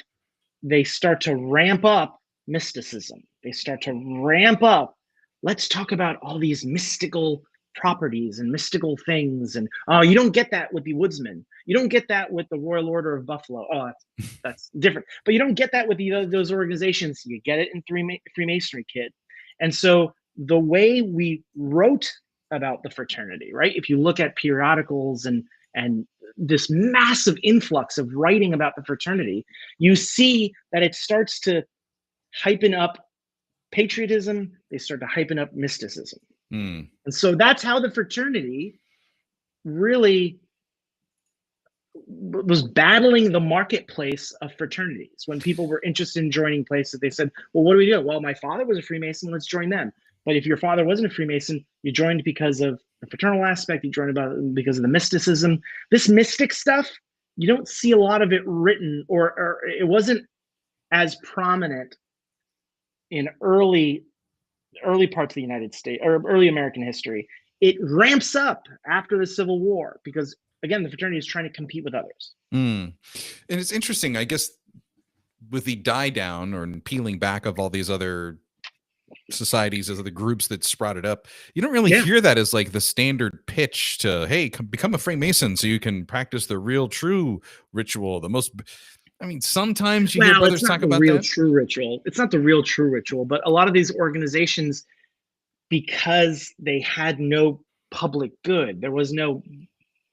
[SPEAKER 2] they start to ramp up mysticism. They start to ramp up, let's talk about all these mystical properties and mystical things. And you don't get that with the Woodsmen. You don't get that with the Royal Order of Buffalo. Oh, that's different. But you don't get that with those organizations. You get it in Freemasonry, kid. And so the way we wrote about the fraternity, right? If you look at periodicals and this massive influx of writing about the fraternity, you see that it starts to hypen up patriotism. They start to hypen up mysticism. And so that's how the fraternity really was battling the marketplace of fraternities. When people were interested in joining places, they said, well, what do we do? Well, my father was a Freemason, let's join them. But if your father wasn't a Freemason, you joined because of the fraternal aspect, you joined because of the mysticism. This mystic stuff, you don't see a lot of it written, or it wasn't as prominent in early parts of the United States or early American history. It ramps up after the Civil War because, again, the fraternity is trying to compete with others.
[SPEAKER 1] And it's interesting, I guess, with the die down or peeling back of all these other societies, as other groups that sprouted up, you don't really hear that as like the standard pitch to, hey, become a Freemason so you can practice the real true ritual. Sometimes you hear brothers talk about that.
[SPEAKER 2] True ritual. It's not the real true ritual, but a lot of these organizations, because they had no public good, there was no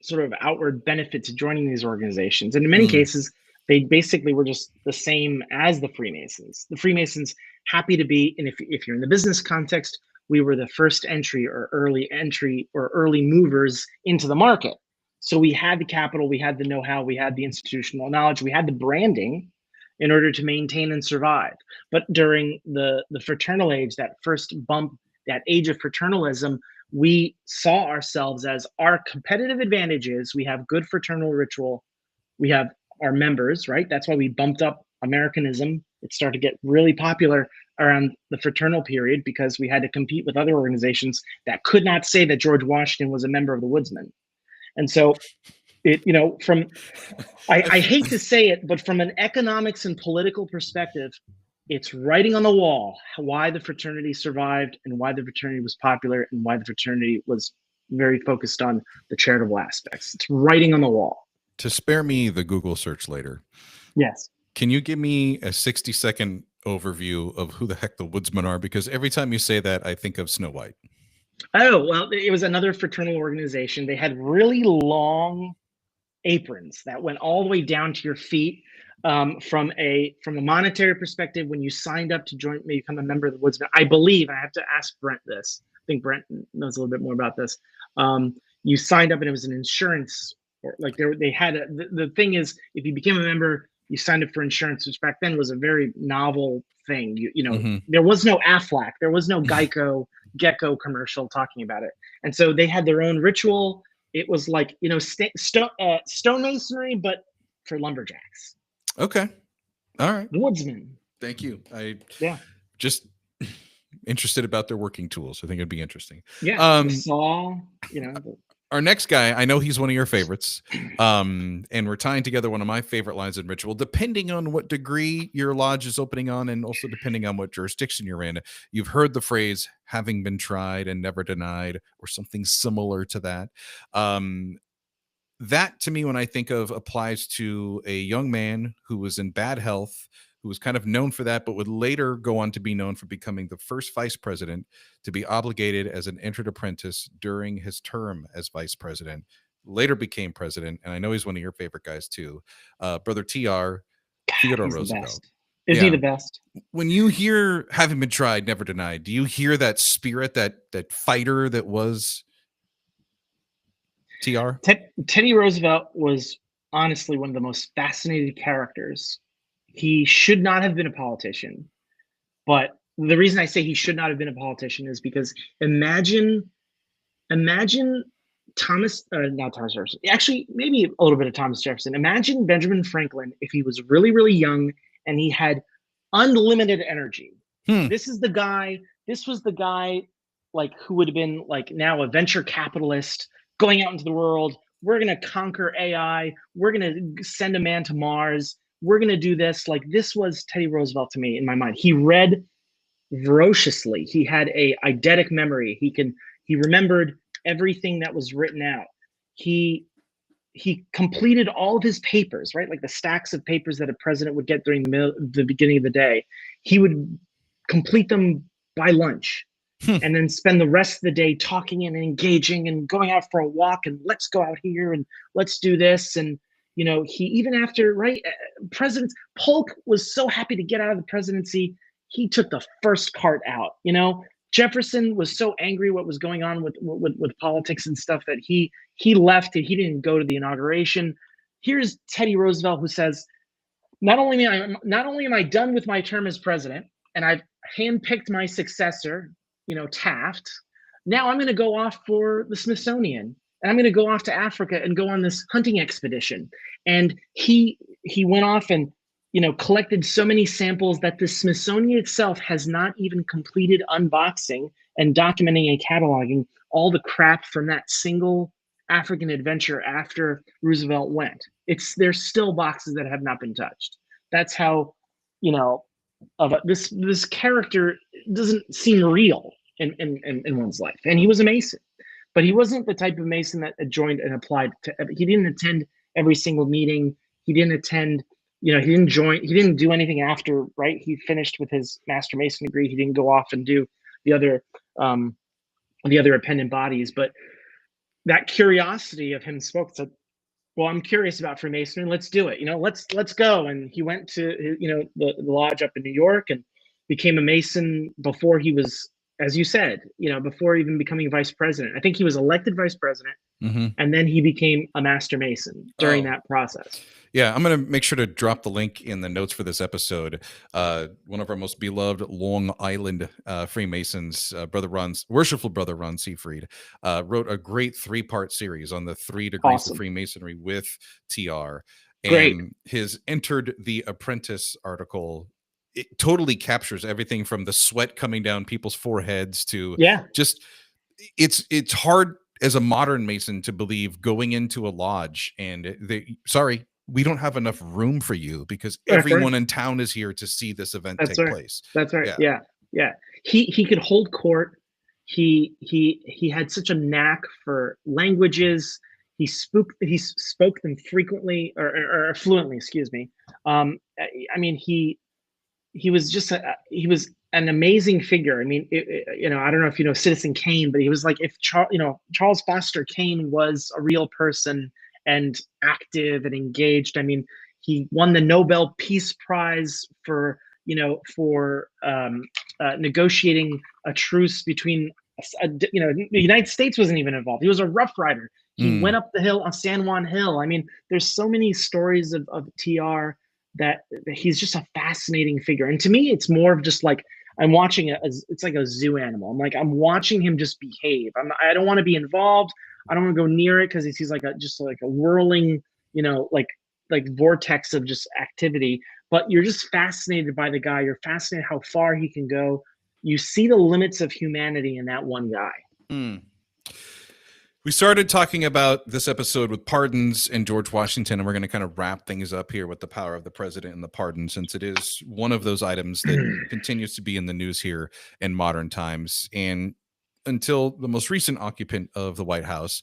[SPEAKER 2] sort of outward benefit to joining these organizations. And in many cases, they basically were just the same as the Freemasons. The Freemasons happy to be, and if you're in the business context, we were the first entry or early movers into the market. So we had the capital, we had the know-how, we had the institutional knowledge, we had the branding in order to maintain and survive. But during the fraternal age, that first bump, that age of fraternalism, we saw ourselves as our competitive advantages. We have good fraternal ritual. We have our members, right? That's why we bumped up Americanism. It started to get really popular around the fraternal period because we had to compete with other organizations that could not say that George Washington was a member of the Woodsmen. And so it, I hate to say it, but from an economics and political perspective, it's writing on the wall why the fraternity survived and why the fraternity was popular and why the fraternity was very focused on the charitable aspects. It's writing on the wall.
[SPEAKER 1] To spare me the Google search later.
[SPEAKER 2] Yes.
[SPEAKER 1] Can you give me a 60-second overview of who the heck the Woodsmen are? Because every time you say that, I think of Snow White.
[SPEAKER 2] Oh, well, it was another fraternal organization. They had really long aprons that went all the way down to your feet. From a monetary perspective, when you signed up to become a member of the Woodsmen, I believe, I have to ask Brent this. I think Brent knows a little bit more about this. You signed up and it was an insurance or like they had the thing is, if you became a member, you signed up for insurance, which back then was a very novel thing. You know,
[SPEAKER 1] Mm-hmm.
[SPEAKER 2] there was no Aflac, there was no Gecko commercial talking about it, and so they had their own ritual. It was like, you know, stonemasonry, but for lumberjacks,
[SPEAKER 1] Okay. All right.
[SPEAKER 2] woodsmen.
[SPEAKER 1] Thank you. I
[SPEAKER 2] Yeah,
[SPEAKER 1] just interested about their working tools. I think it'd be interesting.
[SPEAKER 2] yeah, the saw. You know,
[SPEAKER 1] Our next guy, I know he's one of your favorites. And we're tying together one of my favorite lines in ritual, depending on what degree your lodge is opening on, and also depending on what jurisdiction you're in. You've heard the phrase having been tried and never denied, or something similar to that. That to me, when I think of, applies to a young man who was in bad health, who was kind of known for that, but would later go on to be known for becoming the first vice president to be obligated as an entered apprentice during his term as vice president. Later became president, and I know he's one of your favorite guys too, Brother TR, Theodore
[SPEAKER 2] he's the
[SPEAKER 1] Roosevelt.
[SPEAKER 2] best. Is he the best?
[SPEAKER 1] When you hear having been tried, never denied, do you hear that spirit, that fighter that was TR?
[SPEAKER 2] Teddy Roosevelt was honestly one of the most fascinating characters. He should not have been a politician, but the reason I say he should not have been a politician is because imagine not Thomas Jefferson. Actually, maybe a little bit of Thomas Jefferson. Imagine Benjamin Franklin if he was really, really young and he had unlimited energy. This was the guy like who would have been like now a venture capitalist going out into the world. We're going to conquer AI. We're going to send a man to Mars. We're going to do this. Like, this was Teddy Roosevelt to me in my mind. He read ferociously. He had a eidetic memory. He remembered everything that was written out. He completed all of his papers, right? Like the stacks of papers that a president would get during the beginning of the day. He would complete them by lunch. And then spend the rest of the day talking and engaging and going out for a walk and let's go out here and let's do this. And, you know, he, even after, right, President Polk was so happy to get out of the presidency, he took the first cart out. You know, Jefferson was so angry what was going on with politics and stuff that he left and he didn't go to the inauguration. Here's Teddy Roosevelt, who says, not only am I done with my term as president and I've handpicked my successor, you know, Taft, now I'm going to go off for the Smithsonian and I'm going to go off to Africa and go on this hunting expedition. And he went off and, you know, collected so many samples that the Smithsonian itself has not even completed unboxing and documenting and cataloging all the crap from that single African adventure after Roosevelt went. There's still boxes that have not been touched. That's how, you know, this character doesn't seem real in one's life. And he was a Mason, but he wasn't the type of Mason that joined and applied to. He didn't attend every single meeting. He didn't attend. You know, he didn't do anything after. Right, he finished with his Master Mason degree. He didn't go off and do the other appendant bodies. But that curiosity of him spoke to, well, I'm curious about Freemasonry. Let's do it. You know, let's go. And he went to, you know, the lodge up in New York and became a Mason before he was, as you said, you know, before even becoming vice president. I think he was elected vice president, and then he became a Master Mason during that process.
[SPEAKER 1] Yeah, I'm going to make sure to drop the link in the notes for this episode. One of our most beloved Long Island Freemasons, worshipful brother Ron Seafried, wrote a great 3-part series on the 3 degrees of Freemasonry with TR. And his Entered the Apprentice article, it totally captures everything from the sweat coming down people's foreheads to just, it's hard as a modern Mason to believe going into a lodge and we don't have enough room for you because everyone in town is here to see this event take place.
[SPEAKER 2] That's right. Yeah. He could hold court. He had such a knack for languages. He spoke them frequently or fluently, excuse me. I mean, he was just he was an amazing figure. I mean, you know, I don't know if you know Citizen Kane, but he was like if Charles Foster Kane was a real person and active and engaged. I mean, he won the Nobel Peace Prize for negotiating a truce between, the United States wasn't even involved. He was a Rough Rider. He went up the hill on San Juan Hill. I mean, there's so many stories of TR that he's just a fascinating figure. And to me, it's more of just like I'm watching it's like a zoo animal. I'm watching him just behave. I don't want to be involved. I don't want to go near it because he's like just like a whirling, like vortex of just activity. But you're just fascinated by the guy. You're fascinated how far he can go. You see the limits of humanity in that one guy.
[SPEAKER 1] We started talking about this episode with pardons and George Washington, and we're going to kind of wrap things up here with the power of the president and the pardon, since it is one of those items that continues to be in the news here in modern times. And until the most recent occupant of the White House,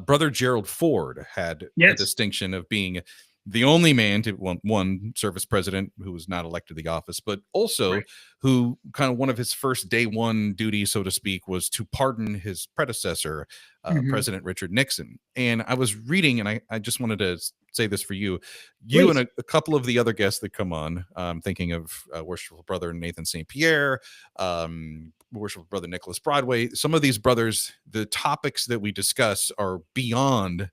[SPEAKER 1] Brother Gerald Ford had the distinction of being the only man to one service president who was not elected to the office, but also who kind of one of his first day one duties, so to speak, was to pardon his predecessor, President Richard Nixon. And I was reading, and I just wanted to say this for you. You and a couple of the other guests that come on, thinking of Worshipful Brother Nathan St. Pierre, Worshipful Brother Nicholas Broadway. Some of these brothers, the topics that we discuss are beyond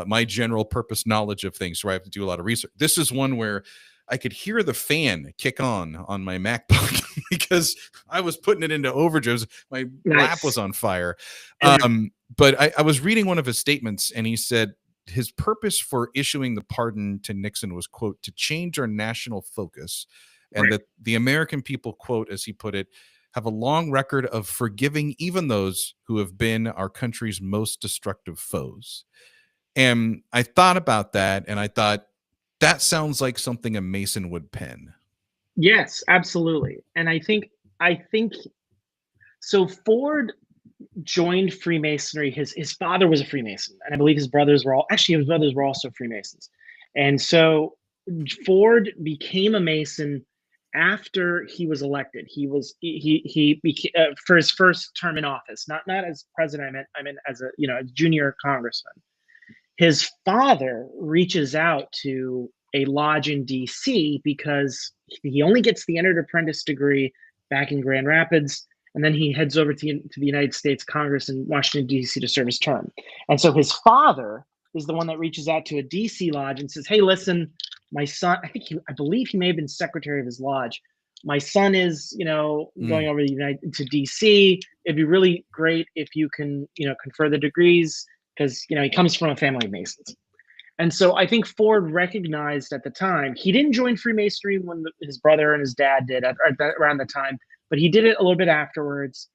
[SPEAKER 1] my general purpose knowledge of things, so I have to do a lot of research. This is one where I could hear the fan kick on my MacBook because I was putting it into overdrive. My lap was on fire. But I was reading one of his statements, and he said his purpose for issuing the pardon to Nixon was, quote, to change our national focus, and that the American people, quote, as he put it, have a long record of forgiving even those who have been our country's most destructive foes. And I thought about that, and I thought, that sounds like something a Mason would pen.
[SPEAKER 2] Yes, absolutely. And I think so. Ford joined Freemasonry. His father was a Freemason, and I believe his brothers were also Freemasons. And so Ford became a Mason after he was elected. He became for his first term in office, not as president. I meant as a junior congressman. His father reaches out to a lodge in DC because he only gets the entered apprentice degree back in Grand Rapids, and then he heads over to the United States Congress in Washington, D.C. to serve his term. And so his father is the one that reaches out to a D.C. lodge and says, hey, listen, my son, I believe he may have been secretary of his lodge. My son is, going over to D.C. It'd be really great if you can, confer the degrees, because, he comes from a family of Masons. And so I think Ford recognized at the time, he didn't join Freemasonry when his brother and his dad did around the time, but he did it a little bit afterwards.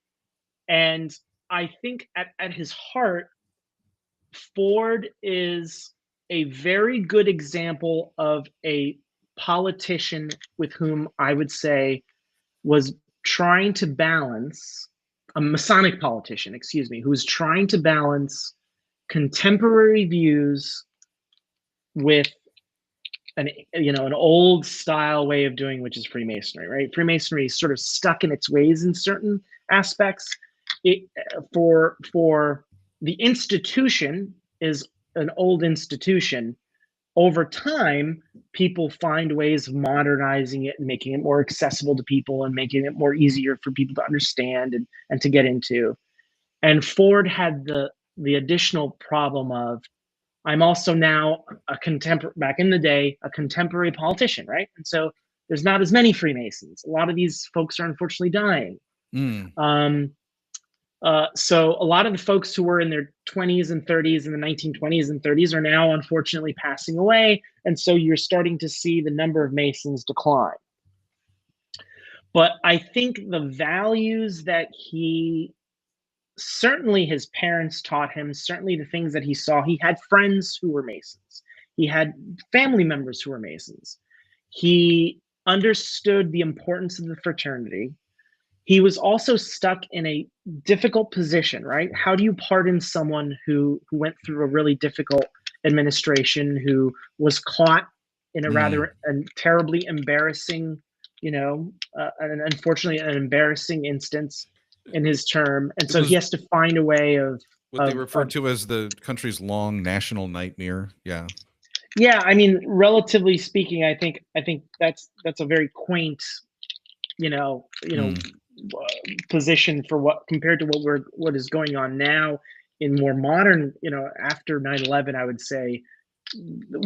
[SPEAKER 2] And I think at his heart, Ford is a very good example of a politician with whom I would say was trying to balance, a Masonic politician, who was trying to balance contemporary views with an old style way of doing, which is Freemasonry, right? Freemasonry is sort of stuck in its ways in certain aspects. For the institution is an old institution. Over time, people find ways of modernizing it and making it more accessible to people and making it more easier for people to understand and to get into. And Ford had the additional problem of, I'm also now back in the day, a contemporary politician, right? And so there's not as many Freemasons. A lot of these folks are unfortunately dying. So a lot of the folks who were in their 20s and 30s in the 1920s and 30s are now unfortunately passing away. And so you're starting to see the number of Masons decline. But I think the values that certainly his parents taught him, certainly the things that he saw, he had friends who were Masons. He had family members who were Masons. He understood the importance of the fraternity. He was also stuck in a difficult position, right? How do you pardon someone who went through a really difficult administration, who was caught in a rather terribly embarrassing, and unfortunately an embarrassing instance in his term, and so he has to find a way of
[SPEAKER 1] what they refer to as the country's long national nightmare.
[SPEAKER 2] Yeah, I mean, relatively speaking, I think that's a very quaint, position for what compared to what is going on now in more modern, after 9/11, I would say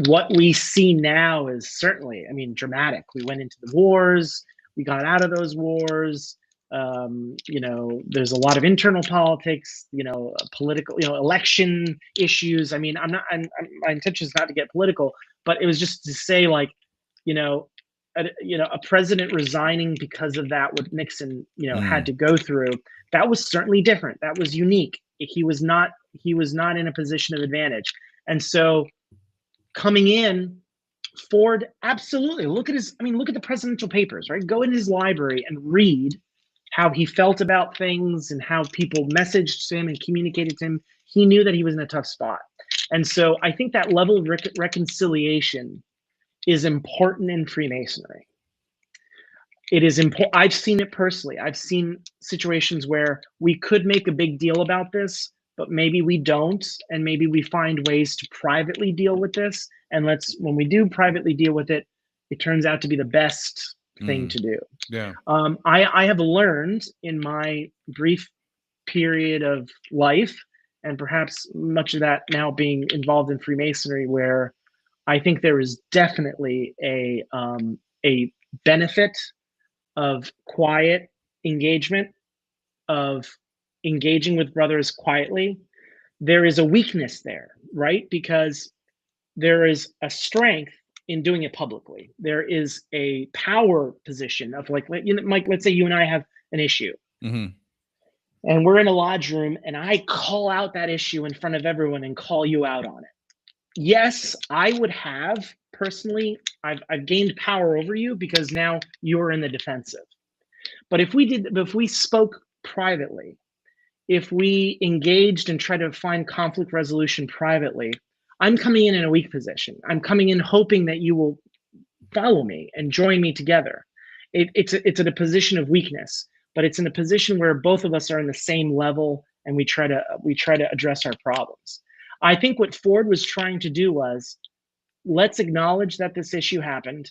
[SPEAKER 2] what we see now is certainly, I mean, dramatic. We went into the wars, we got out of those wars. There's a lot of internal politics, political, election issues. I mean, my intention is not to get political, but it was just to say, like, you know, a president resigning because of that, what Nixon, had to go through. That was certainly different. That was unique. He was not in a position of advantage, and so coming in, Ford absolutely look at the presidential papers, right? Go in his library and read how he felt about things and how people messaged to him and communicated to him. He knew that he was in a tough spot. And so I think that level of reconciliation is important in Freemasonry. It is important. I've seen it personally. I've seen situations where we could make a big deal about this, but maybe we don't, and maybe we find ways to privately deal with this. And when we do privately deal with it, it turns out to be the best thing to do.
[SPEAKER 1] Yeah.
[SPEAKER 2] I have learned in my brief period of life, and perhaps much of that now being involved in Freemasonry, where I think there is definitely a benefit of quiet engagement, of engaging with brothers quietly. There is a weakness there, right? Because there is a strength in doing it publicly. There is a power position of, like, Mike, let's say you and I have an issue. And we're in a lodge room and I call out that issue in front of everyone and call you out on it. Yes, I would have personally, I've gained power over you because now you're in the defensive. But if we spoke privately, if we engaged and tried to find conflict resolution privately, I'm coming in a weak position. I'm coming in hoping that you will follow me and join me together. It's in a position of weakness, but it's in a position where both of us are in the same level and we try to address our problems. I think what Ford was trying to do was, let's acknowledge that this issue happened.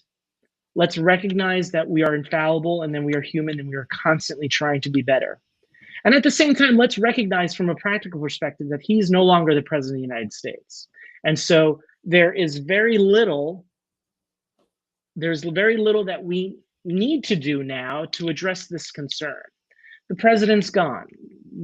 [SPEAKER 2] Let's recognize that we are infallible and then we are human and we are constantly trying to be better. And at the same time, let's recognize from a practical perspective that he's no longer the president of the United States. And so there's very little that we need to do now to address this concern. The president's gone.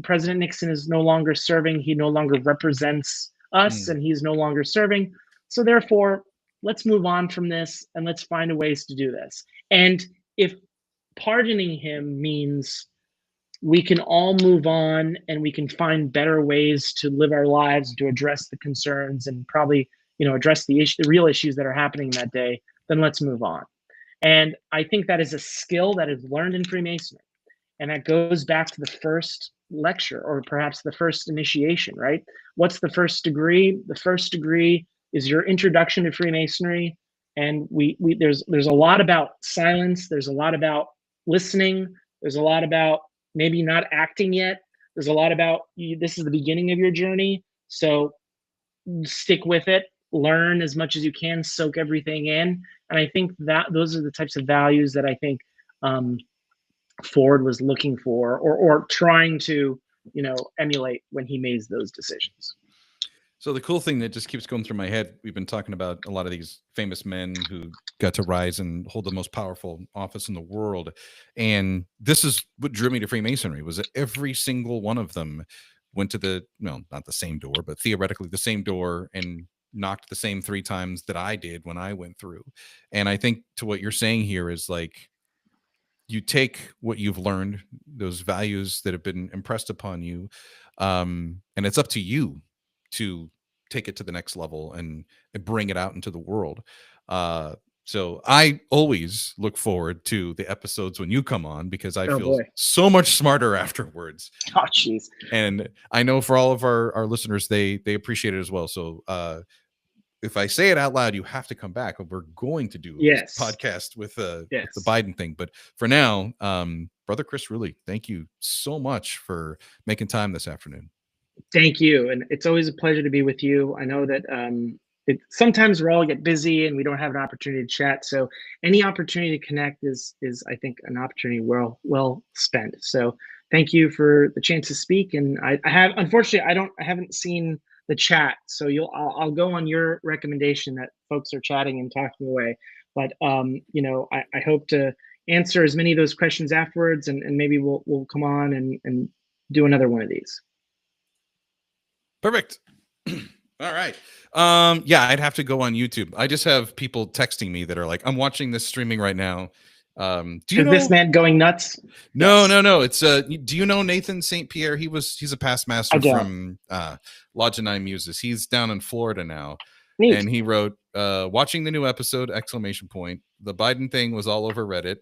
[SPEAKER 2] President Nixon is no longer serving. He no longer represents us and he's no longer serving. So therefore, let's move on from this and let's find ways to do this. And if pardoning him means we can all move on and we can find better ways to live our lives, to address the concerns and probably, address the real issues that are happening that day, then let's move on. And I think that is a skill that is learned in Freemasonry. And that goes back to the first lecture, or perhaps the first initiation, right? What's the first degree? The first degree is your introduction to Freemasonry. And there's a lot about silence. There's a lot about listening. There's a lot about maybe not acting yet. There's a lot about this is the beginning of your journey. So stick with it, learn as much as you can, soak everything in. And I think that those are the types of values that I think Ford was looking for or trying to, emulate when he made those decisions.
[SPEAKER 1] So the cool thing that just keeps going through my head, we've been talking about a lot of these famous men who got to rise and hold the most powerful office in the world. And this is what drew me to Freemasonry, was that every single one of them went to not the same door, but theoretically the same door, and knocked the same 3 times that I did when I went through. And I think to what you're saying here is, like, you take what you've learned, those values that have been impressed upon you, and it's up to you to take it to the next level and bring it out into the world. So I always look forward to the episodes when you come on, because I feel so much smarter afterwards.
[SPEAKER 2] Oh, jeez.
[SPEAKER 1] And I know for all of our listeners, they appreciate it as well. So if I say it out loud, you have to come back. We're going to do a podcast with the Biden thing. But for now, Brother Chris Ruli, thank you so much for making time this afternoon.
[SPEAKER 2] Thank you. And it's always a pleasure to be with you. I know that sometimes we all get busy and we don't have an opportunity to chat. So any opportunity to connect is I think, an opportunity well spent. So thank you for the chance to speak. And I have, unfortunately, I haven't seen the chat, so I'll go on your recommendation that folks are chatting and talking away. But I hope to answer as many of those questions afterwards, and maybe we'll come on and do another one of these.
[SPEAKER 1] Perfect. All right. Yeah, I'd have to go on YouTube. I just have people texting me that are like, I'm watching this streaming right now. Do you know
[SPEAKER 2] this man going nuts?
[SPEAKER 1] No,
[SPEAKER 2] Yes.
[SPEAKER 1] no. It's do you know Nathan St. Pierre? He's a past master from Lodge of Nine Muses. He's down in Florida now.
[SPEAKER 2] Neat.
[SPEAKER 1] And he wrote, watching the new episode, exclamation point. The Biden thing was all over Reddit.